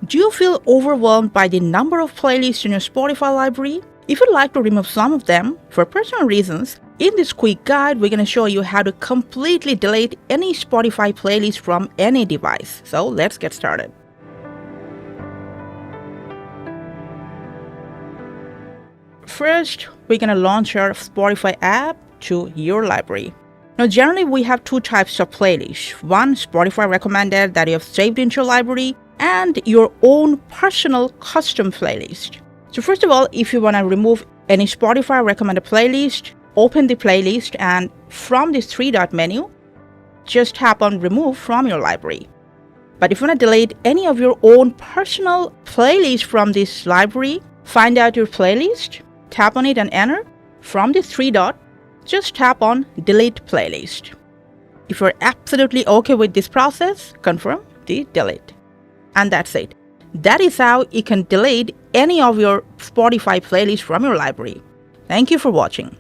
Do you feel overwhelmed by the number of playlists in your Spotify library? If you'd like to remove some of them for personal reasons, in this quick guide, we're going to show you how to completely delete any Spotify playlist from any device. So let's get started. First, we're going to launch our Spotify app to your library. Now, generally, we have two types of playlists. One, Spotify recommended that you have saved into your library, and your own personal custom playlist. So first of all, if you want to remove any Spotify recommended playlist, open the playlist, and from this three-dot menu, just tap on Remove from your library. But if you want to delete any of your own personal playlist from this library, find out your playlist, tap on it and enter. From this three-dot, just tap on Delete Playlist. If you're absolutely okay with this process, confirm the delete. And that's it. That is how you can delete any of your Spotify playlists from your library. Thank you for watching.